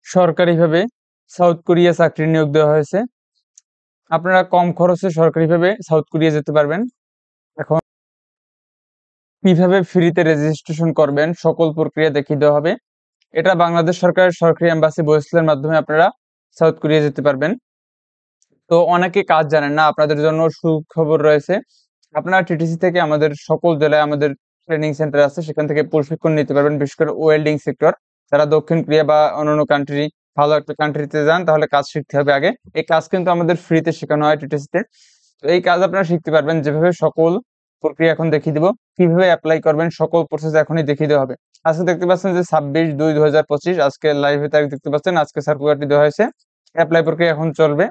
সরকারিভাবে south Korea চাকরি নিয়োগ দেওয়া হয়েছে। আপনারা কম খরচে সরকারিভাবে সাউথ কোরিয়া যেতে পারবেন। এখন কিভাবে ফ্রিতে রেজিস্ট্রেশন করবেন সকল প্রক্রিয়া দেখিয়ে দেওয়া হবে। এটা বাংলাদেশ সরকারের সরকারি এম্বাসি বরিশালের মাধ্যমে আপনারা সাউথ কোরিয়া যেতে পারবেন। তো অনেকে কাজ জানেন না, আপনাদের জন্য সুখবর রয়েছে। আপনারা টিটিসি থেকে আমাদের সকল জেলায় আমাদের ট্রেনিং সেন্টার আছে, সেখান থেকে প্রশিক্ষণ নিতে পারবেন। বিশেষ করে ওয়েল্ডিং সেক্টর, যারা দক্ষিণ কোরিয়া বা অন্যান্য কান্ট্রি, ভালো একটা কান্ট্রিতে যান তাহলে কাজ শিখতে হবে আগে। এই কাজ কিন্তু আমাদের ফ্রিতে শেখানো হয় টিটিসিতে। তো এই কাজ আপনারা শিখতে পারবেন, যেভাবে সকল প্রক্রিয়া এখন দেখিয়ে দিব, কিভাবে অ্যাপ্লাই করবেন সকল প্রসেস এখনই দেখিয়ে দেওয়া হবে। আজকে দেখতে পাচ্ছেন যে 26/2/2025 আজকে লাইভে তারিখ দেখতে পাচ্ছেন, আজকে সার্কুলারটি দেওয়া হয়েছে। অ্যাপ্লাই প্রক্রিয়া এখন চলবে।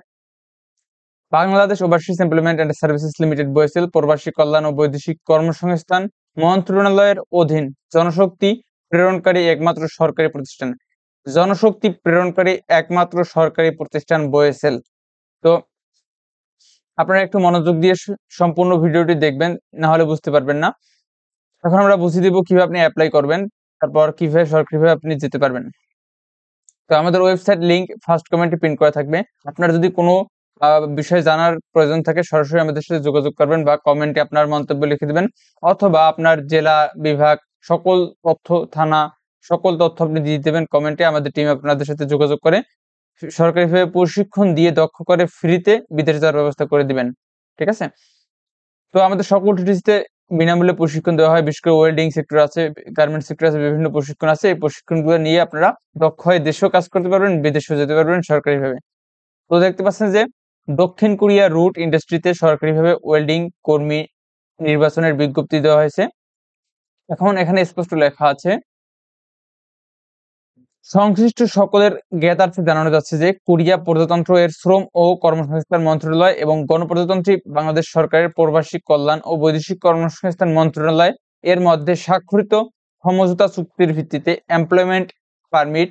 Bangladesh overseas employment and services limited Barisal প্রবাসী কল্যাণ ও বৈদেশিক কর্মসংস্থান মন্ত্রণালয়ের অধীন জনশক্তি প্রেরণকারী একমাত্র সরকারি প্রতিষ্ঠান। জনশক্তি প্রেরণকারী একমাত্র সরকারি প্রতিষ্ঠান বরিশাল। তো আপনারা একটু মনোযোগ দিয়ে সম্পূর্ণ ভিডিওটি দেখবেন, না হলে বুঝতে পারবেন না। এখন আমরা বুঝিয়ে দিব কিভাবে আপনি অ্যাপ্লাই করবেন, তারপর কিভাবে সরকারিভাবে আপনি যেতে পারবেন। তো আমাদের ওয়েবসাইট লিংক ফার্স্ট কমেন্টে পিন করা থাকবে। আপনার যদি কোনো বিষয় জানার প্রয়োজন থাকে সরাসরি আমাদের সাথে যোগাযোগ করবেন বা কমেন্টে আপনার মন্তব্য লিখে দিবেন, অথবা আপনার জেলা বিভাগ সকল তথ্য, থানা সকল তথ্য আপনি দিয়ে দেবেন কমেন্টে। আমাদের টিম আপনাদের সাথে যোগাযোগ করে সরকারিভাবে প্রশিক্ষণ দিয়ে দক্ষ করে ফ্রিতে বিদেশ যাওয়ার ব্যবস্থা করে দিবেন। ঠিক আছে? তো আমাদের সকল টিটিসিতে বিনামূল্যে প্রশিক্ষণ দেওয়া হয়। বিশেষ করে ওয়েল্ডিং সেক্টর আছে, গার্মেন্টস সেক্টর আছে, বিভিন্ন প্রশিক্ষণ আছে। এই প্রশিক্ষণগুলো নিয়ে আপনারা দক্ষ হয়ে দেশেও কাজ করতে পারবেন, বিদেশেও যেতে পারবেন সরকারিভাবে। তো দেখতে পাচ্ছেন যে দক্ষিণ কোরিয়া রুট ইন্ডাস্ট্রিতে সরকারিভাবে ওয়েল্ডিং কর্মী নির্বাচনের বিজ্ঞপ্তি দেওয়া হয়েছে। এখন এখানে স্পষ্ট লেখা আছে, সংশ্লিষ্ট সকলের জ্ঞাতার্থে জানানো যাচ্ছে যে কোরিয়া প্রজাতন্ত্র এর শ্রম ও কর্মসংস্থান মন্ত্রণালয় এবং গণপ্রজাতন্ত্রী বাংলাদেশ সরকারের প্রবাসী কল্যাণ ও বৈদেশিক কর্মসংস্থান মন্ত্রণালয় এর মধ্যে স্বাক্ষরিত সমঝোতা চুক্তির ভিত্তিতে employment permit,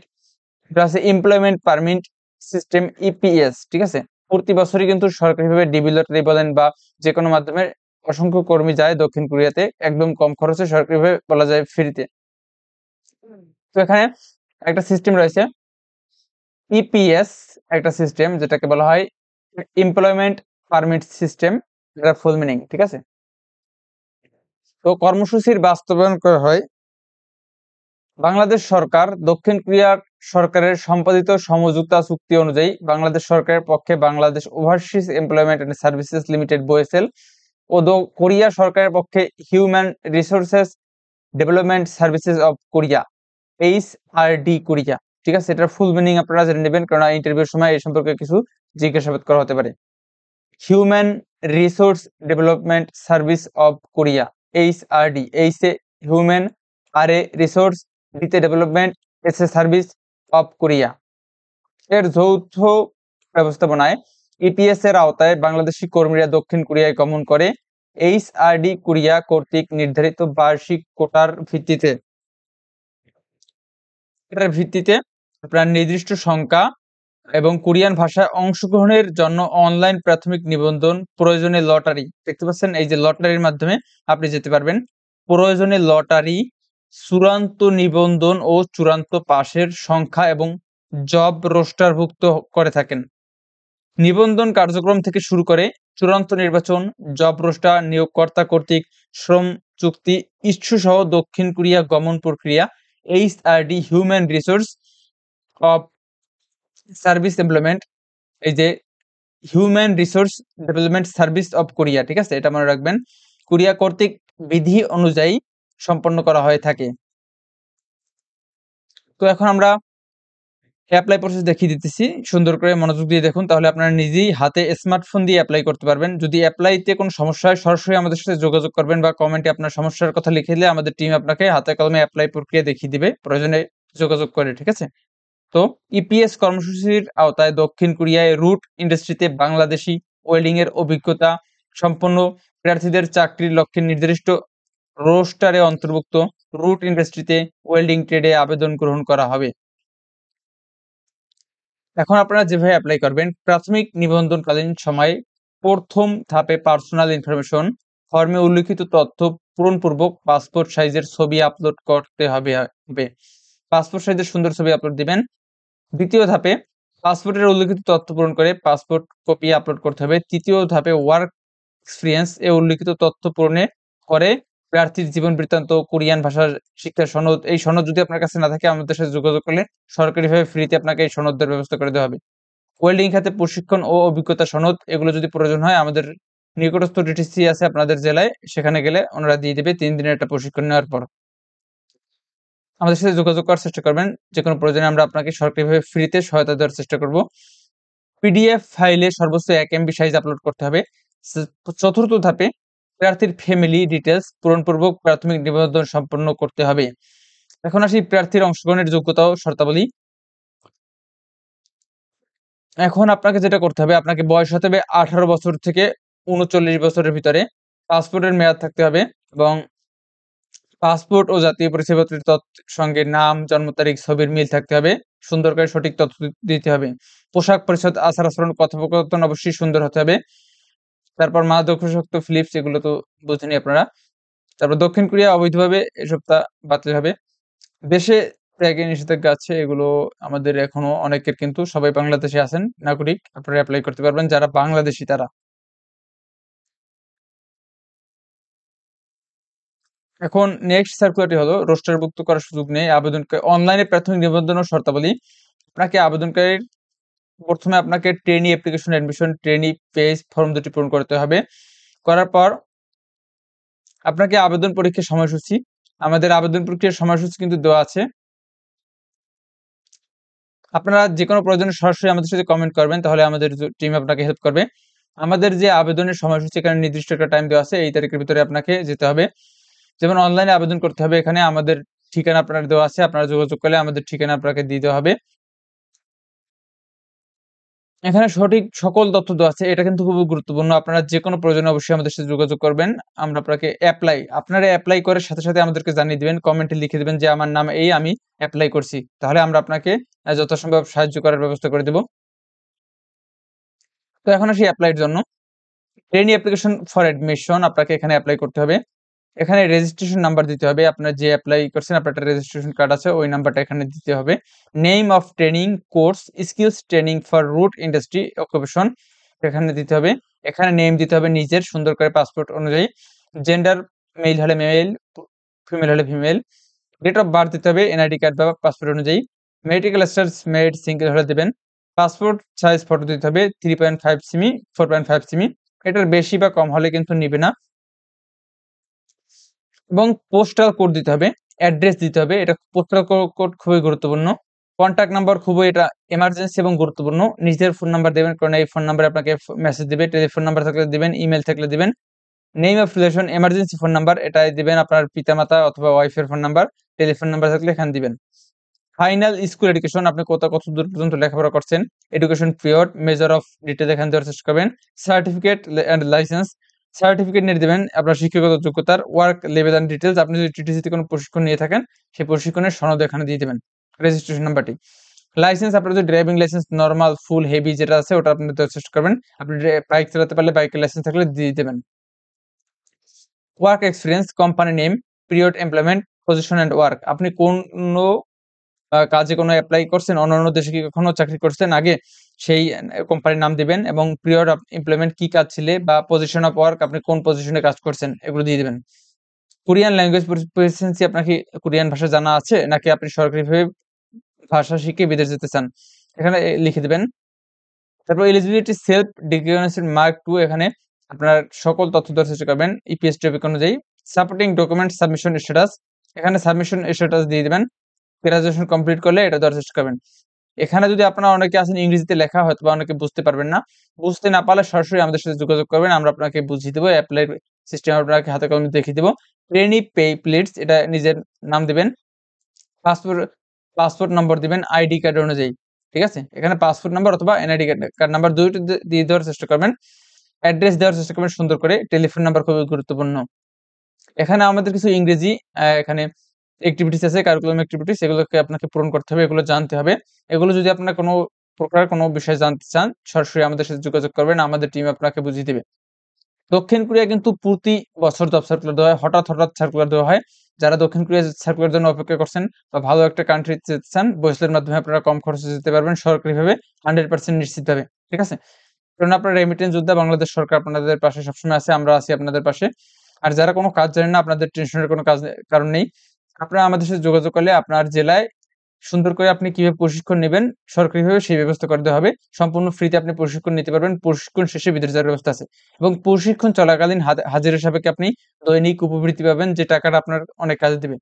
employment permit system EPS, ঠিক আছে, প্রতি বছরই কিন্তু সরকারিভাবে ডিবি লটারি বলেন বা যে কোনো মাধ্যমে অসংখ্য কর্মী যায় দক্ষিণ কোরিয়াতে, একদম কম খরচে সরকারিভাবে বলা যায় ফ্রিতে। তো এখানে একটা সিস্টেম রয়েছে ইপিএস, একটা সিস্টেম যেটাকে বলা হয় এমপ্লয়মেন্ট পারমিট সিস্টেম, এটা ফুল মিনিং, ঠিক আছে। তো কর্মসূচির বাস্তবায়ন করা হয় বাংলাদেশ সরকার দক্ষিণ কোরিয়া সরকারের সম্পাদিত সমঝোতা চুক্তি অনুযায়ী বাংলাদেশ সরকারের পক্ষে Bangladesh overseas employment and services limited Barisal ও কোরিয়া সরকারের পক্ষে human resources development services of Korea HRD Korea, ঠিক আছে। এটার ফুল মিনিং আপনারা জেনে নেবেন, কারণ ইন্টারভিউর সময় এই সম্পর্কে কিছু জিজ্ঞাসাবাদ করা হতে পারে। Human resource development service of Korea, HRD, H এ হিউম্যান, আর এ রিসোর্স, ডিতে ডেভেলপমেন্ট, এস এ সার্ভিস অফ কোরিয়া এর যৌথ ব্যবস্থাপনায় ইপিএস এর আওতায় বাংলাদেশি কর্মীরা দক্ষিণ কোরিয়ায় গমন করে HRD কোরিয়া কর্তৃক নির্ধারিত বার্ষিক কোটার ভিত্তিতে আপনার নির্দিষ্ট সংখ্যা এবং কোরিয়ান ভাষায় অংশগ্রহণের জন্য অনলাইন প্রাথমিক নিবন্ধন, প্রয়োজনে লটারি, দেখতে পাচ্ছেন এই যে লটারির মাধ্যমে আপনি যেতে পারবেন। প্রয়োজনে লটারি, চূড়ান্ত নিবন্ধন ও চূড়ান্ত পাশের সংখ্যা এবং জব রোস্টারভুক্ত করে থাকেন। নিবন্ধন কার্যক্রম থেকে শুরু করে চূড়ান্ত নির্বাচন, জব রোস্টার, নিয়োগকর্তা কর্তৃক শ্রম চুক্তি ইস্যু সহ দক্ষিণ কোরিয়া গমন প্রক্রিয়া HRD human resource of service employment, এই যে human resource development service of Korea, ঠিক আছে, এটা মনে রাখবেন, কোরিয়া কর্তৃক বিধি অনুযায়ী সম্পন্ন করা হয়ে থাকে। তো এখন আমরা অ্যাপ্লাই প্রসেস দেখিয়ে দিতেছি, সুন্দর করে মনোযোগ দিয়ে দেখুন, তাহলে আপনারা নিজেই হাতে স্মার্টফোন দিয়ে অ্যাপ্লাই করতে পারবেন। যদি অ্যাপ্লাইতে কোনো সমস্যা হয় সরাসরি আমাদের সাথে যোগাযোগ করবেন বা কমেন্টে আপনার সমস্যার কথা লিখে দিলে আমাদের টিম আপনাকে হাতে কলমে অ্যাপ্লাই প্রক্রিয়া দেখিয়ে দিবে, প্রয়োজনে যোগাযোগ করে, ঠিক আছে। তো ইপিএস কর্মসূচির আওতায় দক্ষিণ কোরিয়ায় রুট ইন্ডাস্ট্রিতে বাংলাদেশি ওয়েল্ডিং এর অভিজ্ঞতা সম্পন্ন প্রার্থীদের চাকরির লক্ষ্যে নির্দিষ্ট রোস্টারে অন্তর্ভুক্ত রুট ইন্ডাস্ট্রিতে ওয়েল্ডিং ট্রেডে আবেদন গ্রহণ করা হবে। এখন আপনারা যেভাবে অ্যাপ্লাই করবেন, প্রাথমিক নিবন্ধনকালীন সময়ে প্রথম ধাপে পার্সোনাল ইনফরমেশন ফর্মে উল্লিখিত তথ্য পূরণপূর্বক পাসপোর্ট সাইজের ছবি আপলোড করতে হবে। পাসপোর্ট সাইজের সুন্দর ছবি আপলোড দিবেন। দ্বিতীয় ধাপে পাসপোর্টের উল্লিখিত তথ্য পূরণ করে পাসপোর্ট কপি আপলোড করতে হবে। তৃতীয় ধাপে ওয়ার্ক এক্সপিরিয়েন্স এ উল্লিখিত তথ্য পূরণে করে প্রার্থীর জীবন বৃত্তান্ত, কোরিয়ান ভাষার শিক্ষার সনদ, এই সনদ যদি আপনার কাছে না থাকে আমাদের সাথে যোগাযোগ করলে সরকারিভাবে ফ্রিতে আপনাকে এই সনদের ব্যবস্থা করে দেওয়া হবে। ওয়েল্ডিং খাতে প্রশিক্ষণ ও অভিজ্ঞতা সনদ, এগুলো যদি প্রয়োজন হয় আমাদের নিকটস্থ ডিটিসি আছে আপনাদের জেলায়, সেখানে গেলে ওনারা দিয়ে দেবে 3 দিনের একটা প্রশিক্ষণ নেওয়ার পর। আমাদের সাথে যোগাযোগ করার চেষ্টা করবেন, যেকোনো প্রয়োজনে আমরা আপনাকে সরকারিভাবে ফ্রিতে সহায়তা দেওয়ার চেষ্টা করব। পিডিএফ ফাইলে সর্বোচ্চ 1 MB সাইজ আপলোড করতে হবে। চতুর্থ ধাপে প্রার্থীর ফ্যামিলি ডিটেলস পূরণপূর্বক প্রাথমিক নিবন্ধন সম্পন্ন করতে হবে। এখন আসি প্রার্থীর অংশগ্রহণের যোগ্যতা ও শর্তাবলী। এখন আপনাকে যেটা করতে হবে, আপনাকে বয়স হতে হবে 18 বছর থেকে 39 বছরের ভিতরে। পাসপোর্টের মেয়াদ থাকতে হবে এবং পাসপোর্ট ও জাতীয় পরিচয়পত্রের সঙ্গে নাম, জন্ম তারিখ, ছবির মিল থাকতে হবে। সুন্দর করে সঠিক তথ্য দিতে হবে। পোশাক পরিচ্ছদ, আচার-আচরণ, কথোপকথন অবশ্যই সুন্দর হতে হবে। তারপর মাদকাসক্ত ফিলিপস, এগুলো তো বুঝেনই আপনারা। তারপর দক্ষিণ কোরিয়া অবৈধভাবে এসবটা বাতিল হবে। দেশে ত্যাগে নিষেধাজ্ঞা আছে, এগুলো আমাদের এখনো অনেকের, কিন্তু সবাই বাংলাদেশে আছেন নাগরিক, আপনারা অ্যাপ্লাই করতে পারবেন যারা বাংলাদেশী তারা। এখন নেক্সট সার্কুলারটি হলো রোস্টারভুক্ত করার সুযোগ নেই আবেদনকে অনলাইনে প্রাথমিক নিবন্ধন ও শর্তাবলী। আপনাকে আবেদনকারীর প্রথমে আপনাকে trainee application admission trainee page form দুটি পূরণ করতে হবে। করার পর আপনাকে আবেদন পরীক্ষার সময়সূচি, আমাদের আবেদন প্রক্রিয়ার সময়সূচি কিন্তু দেওয়া আছে। আপনারা যেকোনো প্রয়োজনে সরাসরি আমাদের সাথে কমেন্ট করবেন, তাহলে আমাদের টিম আপনাকে হেল্প করবে। আমাদের যে আবেদনের সময়সূচি, এখানে নির্দিষ্ট একটা টাইম দেওয়া আছে, এই তারিখের ভিতরে আপনাকে যেতে হবে। যেমন অনলাইনে আবেদন করতে হবে, এখানে আমাদের ঠিকানা আপনার দেওয়া আছে, আপনারা যোগাযোগ করলে আমাদের ঠিকানা আপনাকে দিতে হবে। এখানে সঠিক সকল তথ্য দেওয়া আছে, এটা কিন্তু খুবই গুরুত্বপূর্ণ। আপনারা যেকোনো প্রয়োজনে অবশ্যই আমাদের সাথে যোগাযোগ করবেন। আমরা আপনাকে আপনারা অ্যাপ্লাই করার সাথে সাথে আমাদেরকে জানিয়ে দিবেন, কমেন্টে লিখে দিবেন যে আমার নাম এই, আমি অ্যাপ্লাই করছি। তাহলে আমরা আপনাকে যথাসম্ভব সাহায্য করার ব্যবস্থা করে দেব। তো এখন আসি অ্যাপ্লাইয়ের জন্য। ট্রেনি অ্যাপ্লিকেশন ফর অ্যাডমিশন, আপনাকে এখানে অ্যাপ্লাই করতে হবে। এখানে রেজিস্ট্রেশন নাম্বার দিতে হবে। আপনার যে অ্যাপ্লাই করছেন, আপনার একটা রেজিস্ট্রেশন কার্ড আছে, ওই নাম্বারটা এখানে দিতে হবে। Name of training course skills training for root industry occupation, এখানে দিতে হবে। এখানে নেম দিতে হবে নিজের, সুন্দর করে পাসপোর্ট অনুযায়ী। জেন্ডার মেল হলে মেল, ফিমেল হলে ফিমেল। ডেট অফ বার্থ দিতে হবে এনআইডি কার্ড বা পাসপোর্ট অনুযায়ী। মেডিকেল স্ট্যাটাস মেড সিঙ্গেল হলে দেবেন। পাসপোর্ট সাইজ ফটো দিতে হবে 3.5 সেমি 4.5 সেমি, এটার বেশি বা কম হলে কিন্তু নিবে না। এবং পোস্টাল কোড দিতে হবে, অ্যাড্রেস দিতে হবে। এটা পোস্টাল কোড খুবই গুরুত্বপূর্ণ। কন্ট্যাক্ট নাম্বার খুবই এটা এমার্জেন্সি এবং গুরুত্বপূর্ণ। নিজের ফোন নাম্বার দেবেন, কারণ এই ফোন নাম্বারে আপনাকে মেসেজ দিবে। টেলিফোন নাম্বার থাকলে দিবেন, ইমেল থাকলে দিবেন। Name of relation emergency phone number, এটাই দিবেন আপনার পিতামাতা অথবা ওয়াইফের ফোন নাম্বার। টেলিফোন নাম্বার থাকলে এখানে দিবেন। ফাইনাল স্কুল এডুকেশন, আপনি কত দূর পর্যন্ত লেখাপড়া করছেন, education period, major of detail এখানে দেওয়ার চেষ্টা করবেন। সার্টিফিকেট এন্ড লাইসেন্স, সার্টিফিকেট নিয়ে দিবেন আপনার শিক্ষাগত যোগ্যতার। ওয়ার্ক লেভেল এন্ড ডিটেলস, আপনি যদি টিটিসিতে কোনো প্রশিক্ষণ নিয়ে থাকেন সেই প্রশিক্ষণের সনদ এখানে দিয়ে দেবেন। রেজিস্ট্রেশন নাম্বারটি। লাইসেন্স, আপনার যদি ড্রাইভিং লাইসেন্স নরমাল, ফুল, হেভি যেটা আছে ওটা আপনি দেওয়ার চেষ্টা করবেন। আপনি বাইক চালাতে পারলে বাইকের লাইসেন্স থাকলে দিয়ে দেবেন। Work experience, company name, period employment, position and work, আপনি কোন কাজে কোনো এপ্লাই করছেন, অন্যান্য দেশে কি কখনো চাকরি করছেন আগে, সেই কোম্পানির নাম দিবেন। এবং পিরিয়ড অফ এমপ্লয়মেন্ট কি কাজ ছিলে, বা পজিশন অফ ওয়ার্ক আপনি কোন পজিশনে কাজ করছেন, এগুলো দিয়ে দিবেন। কোরিয়ান ল্যাঙ্গুয়েজ প্রফিসিয়েন্সি, আপনার কি কোরিয়ান ভাষা জানা আছে, নাকি আপনি সরকারিভাবে ভাষা শিখে বিদেশ যেতে চান, এখানে লিখে দিবেন। তারপর এলিজিবিলিটি সেলফ ডিক্লারেশন মার্ক 2, এখানে আপনার সকল তথ্য দেওয়ার চেষ্টা করবেন ইপিএস টপিক অনুযায়ী। সাপোর্টিং ডকুমেন্ট সাবমিশন স্ট্যাটাস, এখানে সাবমিশন স্ট্যাটাস দিয়ে দিবেন। গ্রাজুয়েশন কমপ্লিট করলে এটা দেওয়ার চেষ্টা করবেন। এখানে যদি আপনারা অনেকে আছেন ইংরেজিতে লেখা হয়তো বা অনেকে বুঝতে পারবেন না, বুঝতে না পারলে সরাসরি আমাদের সাথে যোগাযোগ করবেন, আমরা আপনাকে বুঝিয়ে দেবো। অ্যাপ্লাই সিস্টেম আপনাকে হাতে কলমে দেখিয়ে দেবো। ট্রেনি পে প্লেটস, এটা নিজের নাম দিবেন। পাসপোর্ট পাসপোর্ট নম্বর দিবেন আইডি কার্ড অনুযায়ী, ঠিক আছে। এখানে পাসপোর্ট নাম্বার অথবা এনআইডি কার্ড নাম্বার দুইটা দিয়ে দেওয়ার চেষ্টা করবেন। অ্যাড্রেস দেওয়ার চেষ্টা করবেন সুন্দর করে। টেলিফোন নাম্বার খুবই গুরুত্বপূর্ণ। এখানে আমাদের কিছু ইংরেজি এখানে অ্যাক্টিভিটিস আছে, কারিকুলাম অ্যাক্টিভিটিস, এগুলোকে আপনাকে পূরণ করতে হবে, এগুলো জানতে হবে। এগুলো যদি আপনার কোনো প্রকার কোনো বিষয় জানতে চান, সরাসরি আমাদের সাথে যোগাযোগ করবেন, আমাদের টিম আপনাকে বুঝিয়ে দিবে। দক্ষিণ কোরিয়া কিন্তু প্রতি বছর জব সার্কুলার দেওয়া হয়, হঠাৎ সার্কুলার দেওয়া হয়। যারা দক্ষিণ কোরিয়া সার্কুলার জন্য অপেক্ষা করছেন বা ভালো একটা কান্ট্রি যেতে চান, বয়সের মাধ্যমে আপনারা কম খরচে যেতে পারবেন সরকারিভাবে 100% নিশ্চিতভাবে। ঠিক আছে? কারণ আপনারা রেমিটেন্স যোদ্ধা, বাংলাদেশ সরকার আপনাদের পাশে সবসময় আছে, আমরা আছি আপনাদের পাশে। আর যারা কোনো কাজ জানেন না, আপনাদের টেনশনের কোনো কারণ নেই। আপনারা আমাদের সাথে যোগাযোগ করলে আপনার জেলায় সুন্দর করে আপনি কিভাবে প্রশিক্ষণ নেবেন সরকারিভাবে সেই ব্যবস্থা করে দেওয়া হবে। সম্পূর্ণ ফ্রিতে আপনি প্রশিক্ষণ নিতে পারবেন। প্রশিক্ষণ শেষে বিদেশ যাওয়ার ব্যবস্থা আছে। এবং প্রশিক্ষণ চলাকালীন হাজিরা সাপেক্ষে আপনি দৈনিক উপবৃত্তি পাবেন, যে টাকাটা আপনার অনেক কাজে দিবে।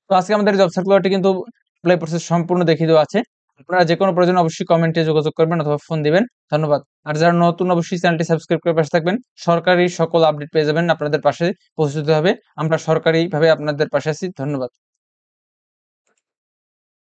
তো আজকে আমাদের জব সার্কুলারটি কিন্তু এপ্লাই প্রসেস সম্পূর্ণ দেখিয়ে দেওয়া আছে। আপনারা যেকোনো প্রয়োজনে অবশ্যই কমেন্টে যোগাযোগ করবেন অথবা ফোন দিবেন। ধন্যবাদ। আর যারা নতুন অবশ্যই চ্যানেলটি সাবস্ক্রাইব করে পাশে থাকবেন। সরকারি সকল আপডেট পেয়ে যাবেন, আপনাদের পাশে পৌঁছে দিতে হবে। আমরা সরকারিভাবে আপনাদের পাশে আছি। ধন্যবাদ।